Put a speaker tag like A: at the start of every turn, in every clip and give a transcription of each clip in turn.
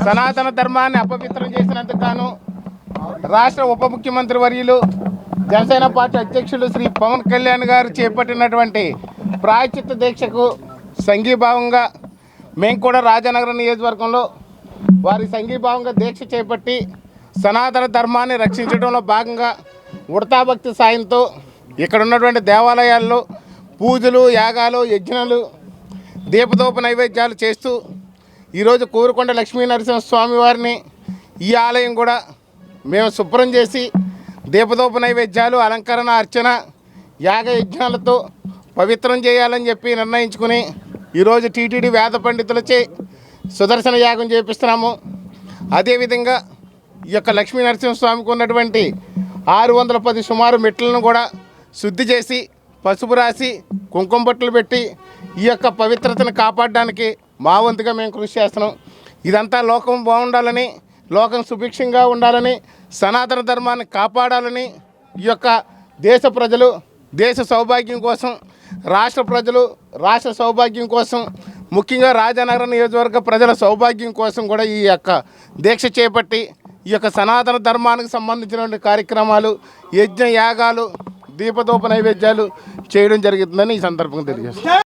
A: సనాతన ధర్మాన్ని అపవిత్రం చేసినందుకు గాను రాష్ట్ర ఉప ముఖ్యమంత్రి వర్యులు జనసేన పార్టీ అధ్యక్షులు శ్రీ పవన్ కళ్యాణ్ గారు చేపట్టినటువంటి ప్రాయశ్చిత్త దీక్షకు సంఘీభావంగా మేము కూడా రాజానగరం నియోజకవర్గంలో వారి సంఘీభావంగా దీక్ష చేపట్టి సనాతన ధర్మాన్ని రక్షించడంలో భాగంగా ఉడతా భక్తి సాయంతో ఇక్కడ ఉన్నటువంటి దేవాలయాల్లో పూజలు, యాగాలు, యజ్ఞాలు, దీపదోప నైవేద్యాలు చేస్తూ ఈరోజు కోరుకొండ లక్ష్మీ నరసింహస్వామి వారిని ఈ ఆలయం కూడా మేము శుభ్రం చేసి దీపదోప నైవేద్యాలు, అలంకరణ, అర్చన, యాగ యజ్ఞాలతో పవిత్రం చేయాలని చెప్పి నిర్ణయించుకుని ఈరోజు టీటీడీ వేద పండితులచే సుదర్శన యాగం చేపిస్తున్నాము. అదేవిధంగా ఈ యొక్క లక్ష్మీ నరసింహస్వామికి ఉన్నటువంటి 610 సుమారు మెట్లను కూడా శుద్ధి చేసి పసుపు రాసి కుంకుమ బొట్లు పెట్టి ఈ యొక్క పవిత్రతను కాపాడడానికి మా వంతుగా మేము కృషి చేస్తున్నాం. ఇదంతా లోకం బాగుండాలని, లోకం సుభిక్షంగా ఉండాలని, సనాతన ధర్మాన్ని కాపాడాలని, ఈ యొక్క దేశ ప్రజలు దేశ సౌభాగ్యం కోసం, రాష్ట్ర ప్రజలు రాష్ట్ర సౌభాగ్యం కోసం, ముఖ్యంగా రాజానగరం నియోజకవర్గ ప్రజల సౌభాగ్యం కోసం కూడా ఈ యొక్క దీక్ష చేపట్టి ఈ యొక్క సనాతన ధర్మానికి సంబంధించినటువంటి కార్యక్రమాలు, యజ్ఞ యాగాలు, దీపదోప నైవేద్యాలు చేయడం జరుగుతుందని ఈ సందర్భంగా తెలియజేస్తాం.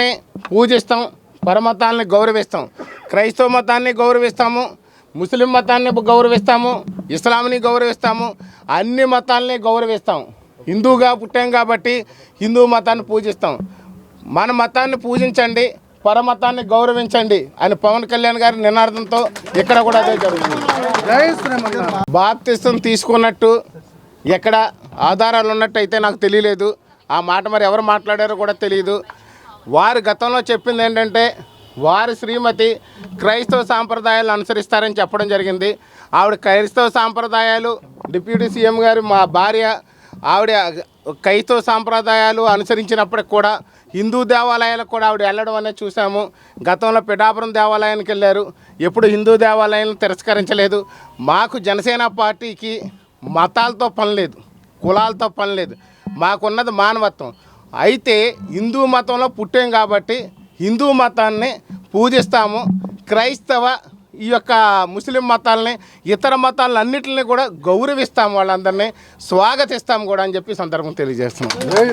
A: పూజిస్తాం, పరమతాన్ని గౌరవిస్తాం, క్రైస్తవ మతాన్ని గౌరవిస్తాము, ముస్లిం మతాన్ని గౌరవిస్తాము, ఇస్లాంని గౌరవిస్తాము, అన్ని మతాలని గౌరవిస్తాం. హిందూగా పుట్టాం కాబట్టి హిందూ మతాన్ని పూజిస్తాం. మన మతాన్ని పూజించండి, పరమతాన్ని గౌరవించండి అని పవన్ కళ్యాణ్ గారి నినాదంతో ఇక్కడ కూడా అదే జరుగుతుంది. బాప్తిస్తం తీసుకున్నట్టు ఎక్కడ ఆధారాలు ఉన్నట్టు అయితే నాకు తెలియలేదు. ఆ మాట మరి ఎవరు మాట్లాడారో కూడా తెలియదు. వారు గతంలో చెప్పింది ఏంటంటే వారి శ్రీమతి క్రైస్తవ సాంప్రదాయాలు అనుసరిస్తారని చెప్పడం జరిగింది. ఆవిడ క్రైస్తవ సాంప్రదాయాలు, డిప్యూటీ సీఎం గారు మా భార్య ఆవిడ క్రైస్తవ సాంప్రదాయాలు అనుసరించినప్పటికి కూడా హిందూ దేవాలయాలకు కూడా ఆవిడ వెళ్ళడం అనేది చూసాము. గతంలో పిఠాపురం దేవాలయానికి వెళ్ళారు, ఎప్పుడు హిందూ దేవాలయాలను తిరస్కరించలేదు. మాకు జనసేన పార్టీకి మతాలతో పని లేదు, కులాలతో పని లేదు, మాకున్నది మానవత్వం. అయితే హిందూ మతంలో పుట్టాం కాబట్టి హిందూ మతాన్ని పూజిస్తాము. క్రైస్తవ ఈ యొక్క ముస్లిం మతాలని, ఇతర మతాలన్నింటినీ కూడా గౌరవిస్తాము, వాళ్ళందరినీ స్వాగతిస్తాము కూడా అని చెప్పి సందర్భం తెలియజేస్తున్నాం.